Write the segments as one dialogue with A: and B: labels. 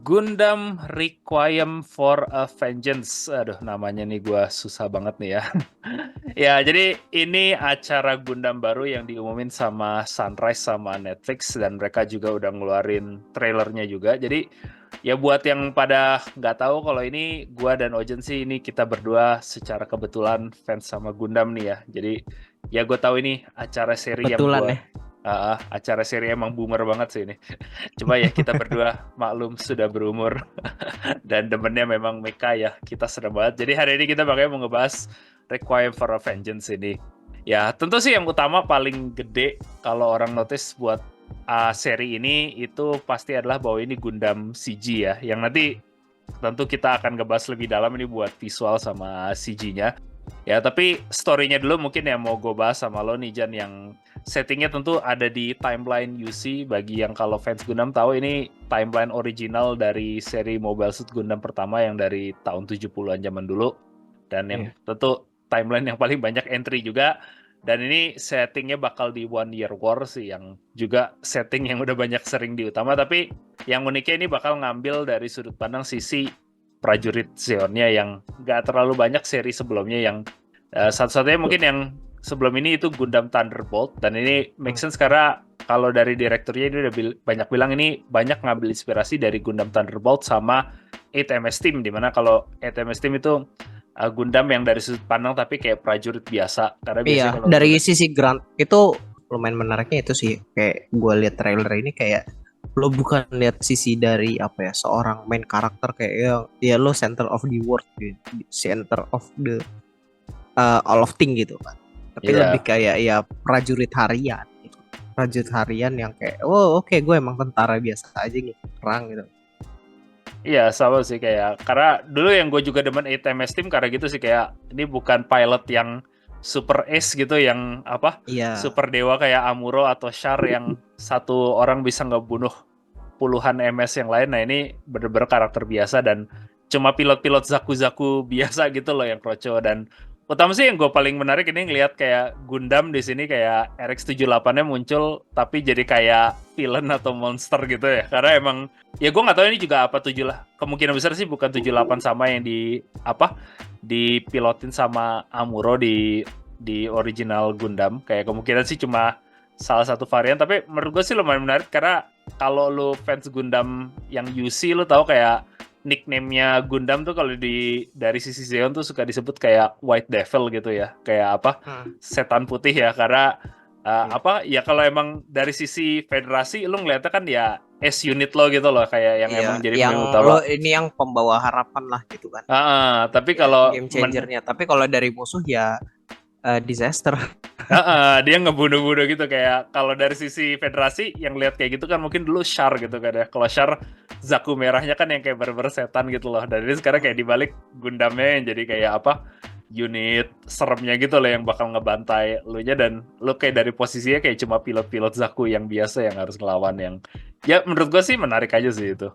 A: Gundam Requiem for a Vengeance. Aduh, namanya nih gua susah banget nih ya. Ya, jadi ini acara Gundam baru yang diumumin sama Sunrise sama Netflix dan mereka juga udah ngeluarin trailernya juga. Jadi ya buat yang pada nggak tahu kalau ini gua dan Ojen sih ini kita berdua secara kebetulan fans sama Gundam nih ya. Jadi ya gue tahu ini acara seri yang
B: Kebetulan ya.
A: buat acara seri emang boomer banget sih ini. Cuma ya kita berdua maklum sudah berumur dan demennya memang mecha ya. Kita sedang banget. Jadi hari ini kita makanya mau ngebahas Requiem for a Vengeance ini. Ya tentu sih yang utama paling gede kalau orang notice buat seri ini itu pasti adalah bahwa ini Gundam CG ya. Yang nanti tentu kita akan ngebahas lebih dalam ini buat visual sama CG-nya. Ya, tapi story-nya dulu mungkin yang mau gue bahas sama lo nih, Jan, yang settingnya tentu ada di timeline UC. Bagi yang kalau fans Gundam tahu, ini timeline original dari seri Mobile Suit Gundam pertama yang dari tahun 70-an zaman dulu. Dan yang
B: Iya.
A: tentu timeline yang paling banyak entry juga. Dan ini settingnya bakal di One Year War sih, yang juga setting yang udah banyak sering diutama. Tapi yang uniknya ini bakal ngambil dari sudut pandang sisi prajurit Zeonnya yang nggak terlalu banyak seri sebelumnya yang satu-satunya mungkin yang sebelum ini itu Gundam Thunderbolt dan ini make sense karena kalau dari direkturnya ini udah banyak bilang ini banyak ngambil inspirasi dari Gundam Thunderbolt sama 8MS Team dimana kalau 8MS Team itu Gundam yang dari sudut pandang tapi kayak prajurit biasa karena biasanya
B: Iya,
A: kalau
B: dari
A: Gundam
B: sisi Grant itu lumayan menariknya itu sih. Kayak gue lihat trailer ini kayak lo bukan lihat sisi dari apa ya seorang main karakter kayak ya lo center of the world gitu. Center of the all of thing gitu kan. Tapi lebih
A: iya.
B: kayak ya prajurit harian gitu. Prajurit harian yang kayak oke, gue emang tentara biasa aja gitu perang gitu.
A: Iya sama sih kayak karena dulu yang gue juga demen 8MS Team karena gitu sih kayak ini bukan pilot yang super ace gitu yang apa
B: Iya.
A: super dewa kayak Amuro atau Char yang satu orang bisa ngebunuh puluhan MS yang lain. Nah ini bener-bener karakter biasa dan cuma pilot-pilot Zaku-Zaku biasa gitu loh yang kroco dan utama sih yang gue paling menarik ini ngelihat kayak Gundam di sini kayak RX-78-nya muncul tapi jadi kayak villain atau monster gitu ya karena emang ya gue nggak tahu ini juga apa kemungkinan besar sih bukan 78 sama yang di apa dipilotin sama Amuro di original Gundam kayak kemungkinan sih cuma salah satu varian tapi menurut gue sih lumayan menarik karena kalau lu fans Gundam yang UC lu tahu kayak nickname-nya Gundam tuh kalau dari sisi Zeon tuh suka disebut kayak White Devil gitu ya kayak apa
B: Hmm.
A: setan putih ya karena
B: Iya.
A: apa ya kalau emang dari sisi federasi lu ngeliatnya kan ya S unit lo gitu loh kayak yang
B: Iya,
A: emang jadi
B: yang
A: pemain
B: lo
A: utama.
B: ini yang pembawa harapan lah gitu kan.
A: Tapi
B: Ya,
A: kalau
B: game changernya. Tapi kalau dari musuh ya disaster.
A: dia ngebunuh-bunuh gitu kayak kalau dari sisi federasi yang lihat kayak gitu kan mungkin dulu Char gitu kan ya. Kalau Char Zaku merahnya kan yang kayak bener-bener setan gitu loh. Dan ini sekarang kayak dibalik Gundamnya yang jadi kayak apa unit seremnya gitu loh yang bakal ngebantai lu nya dan lu kayak dari posisinya kayak cuma pilot-pilot Zaku yang biasa yang harus ngelawan yang ya menurut gue sih menarik aja sih itu.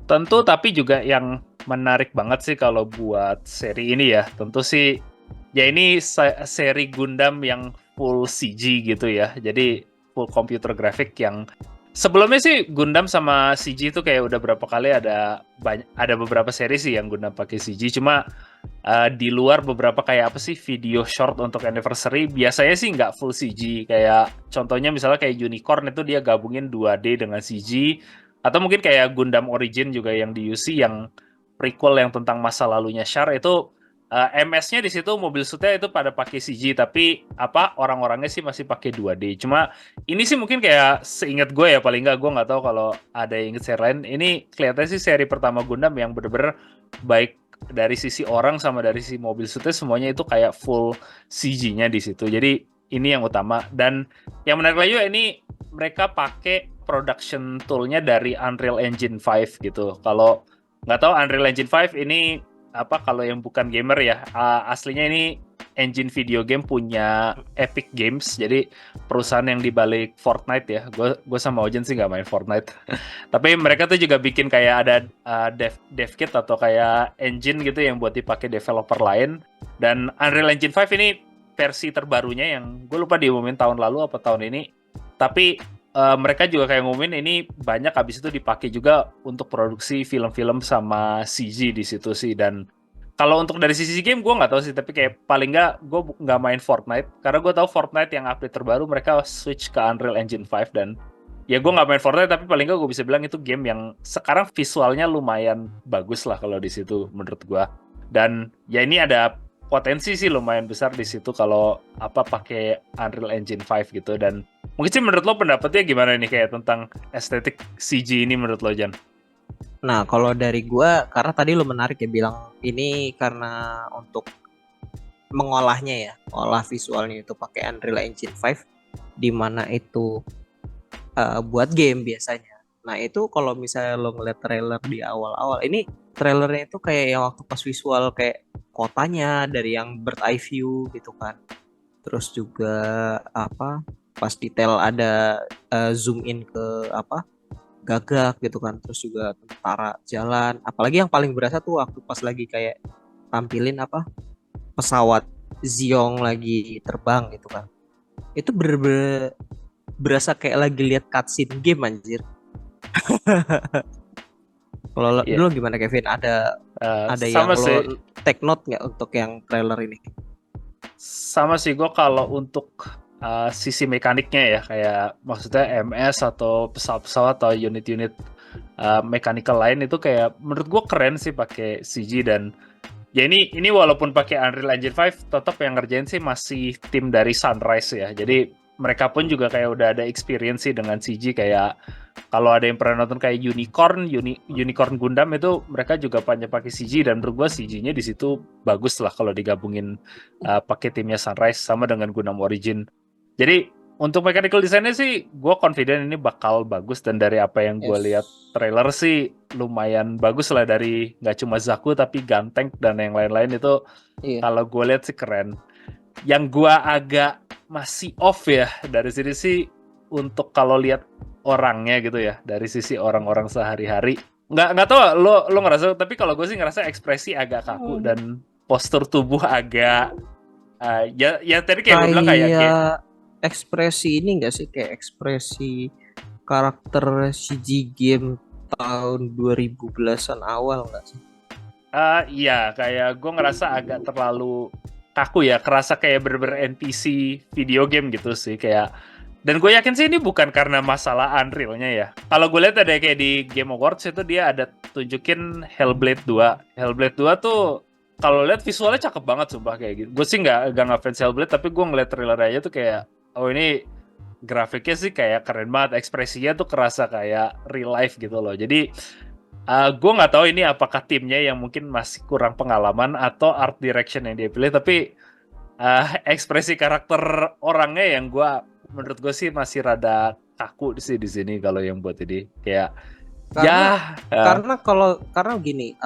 A: Tentu tapi juga yang menarik banget sih kalau buat seri ini ya tentu sih ya ini seri Gundam yang full CG gitu ya jadi full computer graphic yang sebelumnya sih Gundam sama CG itu kayak udah berapa kali ada beberapa seri sih yang Gundam pakai CG cuma di luar beberapa kayak apa sih video short untuk anniversary biasanya sih nggak full CG kayak contohnya misalnya kayak Unicorn itu dia gabungin 2D dengan CG atau mungkin kayak Gundam Origin juga yang di UC yang prequel yang tentang masa lalunya Char itu MS-nya di situ mobil suitnya itu pada pakai CG tapi apa orang-orangnya sih masih pakai 2D cuma ini sih mungkin kayak seingat gue ya paling nggak gue nggak tahu kalau ada yang inget seri lain ini kelihatannya sih seri pertama Gundam yang bener-bener baik dari sisi orang sama dari sisi mobil suitnya semuanya itu kayak full CG-nya di situ jadi ini yang utama dan yang menarik lagi juga ini mereka pakai production tool-nya dari Unreal Engine 5 gitu kalau nggak tahu Unreal Engine 5 ini apa kalau yang bukan gamer ya aslinya ini engine video game punya Epic Games jadi perusahaan yang dibalik Fortnite ya gue sama Ojen sih nggak main Fortnite tapi mereka tuh juga bikin kayak ada dev kit atau kayak engine gitu yang buat dipakai developer lain dan Unreal Engine 5 ini versi terbarunya yang gue lupa diumumin tahun lalu apa tahun ini tapi mereka juga kayak ngumumin ini banyak habis itu dipakai juga untuk produksi film-film sama CG di situ sih. Dan kalau untuk dari sisi game gue nggak tahu sih, tapi kayak paling nggak gue nggak main Fortnite karena gue tahu Fortnite yang update terbaru mereka switch ke Unreal Engine 5 dan ya gue nggak main Fortnite tapi paling nggak gue bisa bilang itu game yang sekarang visualnya lumayan bagus lah kalau di situ menurut gue. Dan ya ini ada potensi sih lumayan besar di situ kalau pakai Unreal Engine 5 gitu. Dan mungkin sih menurut lo pendapatnya gimana nih kayak tentang estetik CG ini menurut lo, Jan?
B: Nah, kalau dari gua, karena tadi lu menarik ya bilang ini karena untuk mengolahnya ya, olah visualnya itu pakai Unreal Engine 5, di mana itu buat game biasanya. Nah, itu kalau misalnya lo ngeliat trailer di awal-awal, ini trailernya itu kayak yang waktu pas visual kayak kotanya dari yang bird eye view gitu kan. Terus juga pas detail ada zoom in ke gagak gitu kan, terus juga tentara jalan, apalagi yang paling berasa tuh waktu pas lagi kayak tampilin pesawat Ziong lagi terbang gitu kan, itu bener-bener berasa kayak lagi lihat cutscene game anjir. Kalau dulu gimana Kevin, ada yang
A: sama sih.
B: lo take note nggak untuk yang trailer ini?
A: Sama sih gue kalau untuk sisi mekaniknya ya, kayak maksudnya MS atau pesawat-pesawat atau unit-unit mechanical lain itu kayak menurut gue keren sih pakai CG. Dan ya ini walaupun pakai Unreal Engine 5 tetap yang ngerjain sih masih tim dari Sunrise ya. Jadi mereka pun juga kayak udah ada experience sih dengan CG. Kayak kalau ada yang pernah nonton kayak Unicorn Gundam itu mereka juga banyak pakai CG dan menurut gua CG-nya di situ bagus lah kalau digabungin pakai timnya Sunrise sama dengan Gundam Origin. Jadi untuk mechanical design-nya sih gue confident ini bakal bagus. Dan dari apa yang gue lihat trailer sih lumayan bagus lah, dari nggak cuma Zaku tapi Ganteng dan yang lain-lain itu. Kalau gue lihat sih keren. Yang gue agak masih off ya dari sini sih untuk kalau lihat orangnya gitu ya, dari sisi orang-orang sehari-hari. Nggak tahu lo ngerasa, tapi kalau gue sih ngerasa ekspresi agak kaku dan postur tubuh agak ya tadi kayak lo bilang kayak
B: ekspresi ini enggak sih, kayak ekspresi karakter CG game tahun 2010-an awal enggak sih?
A: Iya, kayak gue ngerasa agak terlalu kaku ya, kerasa kayak bener-bener NPC video game gitu sih kayak. Dan gue yakin sih ini bukan karena masalah Unreal-nya ya. Kalau gue lihat ada kayak di Game Awards itu dia ada tunjukin Hellblade 2. Hellblade 2 tuh kalau lihat visualnya cakep banget sumpah kayak gitu. Gue sih nggak ngefans Hellblade tapi gue ngeliat trailer aja tuh kayak oh ini grafiknya sih kayak keren banget, ekspresinya tuh kerasa kayak real life gitu loh. Jadi gue nggak tahu ini apakah timnya yang mungkin masih kurang pengalaman atau art direction yang dia pilih, tapi ekspresi karakter orangnya yang menurut gue sih masih rada kaku sih di sini kalau yang buat ini kayak
B: karena gini,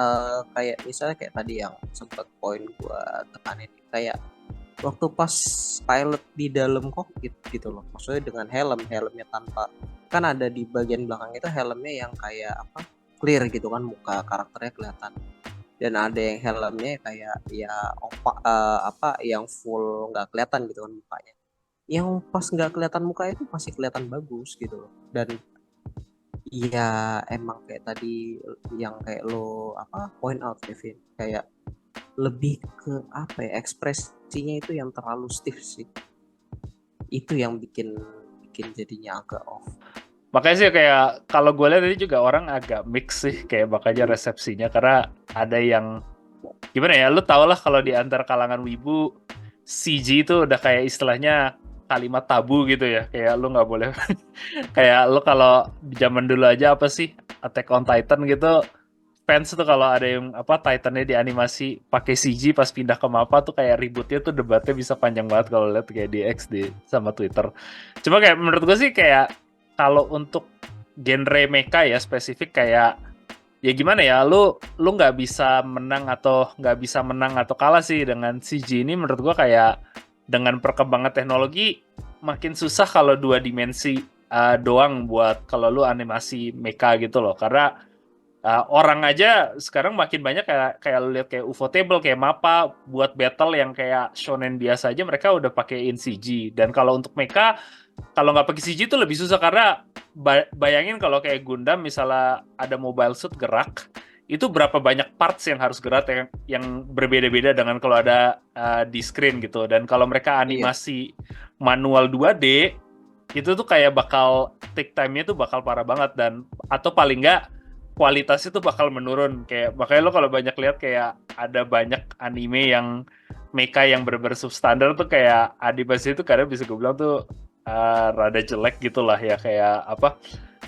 B: kayak misalnya kayak tadi yang sempat poin gue tekanin kayak waktu pas pilot di dalam cockpit gitu loh, maksudnya dengan helmnya tanpa, kan ada di bagian belakang itu helmnya yang kayak clear gitu kan, muka karakternya kelihatan, dan ada yang helmnya kayak ya yang full nggak kelihatan gitu kan mukanya. Yang pas nggak kelihatan muka itu masih kelihatan bagus gitu loh. Dan iya emang kayak tadi yang kayak lo point out Kevin, kayak lebih ke ekspresinya itu yang terlalu stiff sih, itu yang bikin jadinya agak off.
A: Makanya sih kayak kalau gue lihat tadi juga orang agak mix sih kayak makanya resepsinya, karena ada yang gimana ya, lu tau lah kalau di antara kalangan wibu CG itu udah kayak istilahnya kalimat tabu gitu ya, kayak lu nggak boleh kayak lu kalau zaman dulu aja apa sih Attack on Titan gitu, fans tuh kalau ada yang Titannya dianimasi pakai CG pas pindah ke Mappa tuh kayak ributnya tuh debatnya bisa panjang banget kalau lihat kayak di X sama Twitter. Cuma kayak menurut gue sih kayak kalau untuk genre mecha ya spesifik kayak ya gimana ya, lu nggak bisa menang atau kalah sih dengan CG ini. Menurut gua kayak dengan perkembangan teknologi makin susah kalau 2 dimensi doang buat kalau lu animasi mecha gitu loh, karena Orang aja sekarang makin banyak kayak lu lihat kayak Ufotable, kayak Mappa buat battle yang kayak shonen biasa aja mereka udah pakein CG. Dan kalau untuk mecha kalau nggak pakai CG itu lebih susah karena bayangin kalau kayak Gundam misalnya ada mobile suit gerak itu berapa banyak parts yang harus gerak yang berbeda-beda dengan kalau ada di screen gitu. Dan kalau mereka animasi manual 2D itu tuh kayak bakal take time-nya tuh bakal parah banget dan atau paling nggak kualitasnya tuh bakal menurun. Kayak makanya lo kalau banyak lihat kayak ada banyak anime yang mecha yang bener-bener substandard tuh kayak animasi itu kadang bisa gue bilang tuh rada jelek gitu lah ya kayak apa.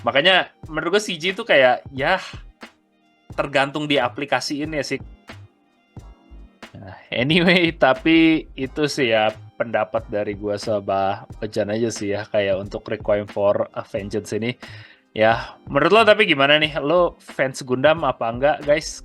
A: Makanya menurut gue CG itu kayak ya tergantung di aplikasiin ya sih. Anyway, tapi itu sih ya pendapat dari gue sama Ojan aja sih ya kayak untuk Requiem for a Vengeance ini. Ya, menurut lo tapi gimana nih? Lo fans Gundam apa enggak, guys?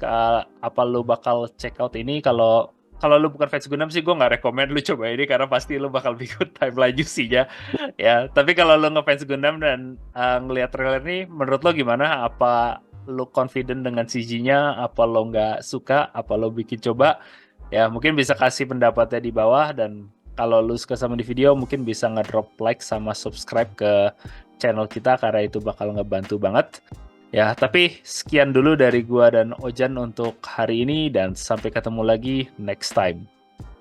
A: Apa lo bakal check out ini? Kalau lo bukan fans Gundam sih, gue nggak rekomend lo coba ini karena pasti lo bakal ikut timeline juicy-nya. Ya, tapi kalau lo ngefans Gundam dan ngelihat trailer ini, menurut lo gimana? Apa lo confident dengan CG-nya? Apa lo nggak suka? Apa lo bikin coba? Ya, mungkin bisa kasih pendapatnya di bawah dan kalau lu suka sama di video mungkin bisa ngedrop like sama subscribe ke channel kita karena itu bakal ngebantu banget. Ya, tapi sekian dulu dari gua dan Ojan untuk hari ini dan sampai ketemu lagi next time.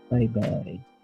B: Bye bye.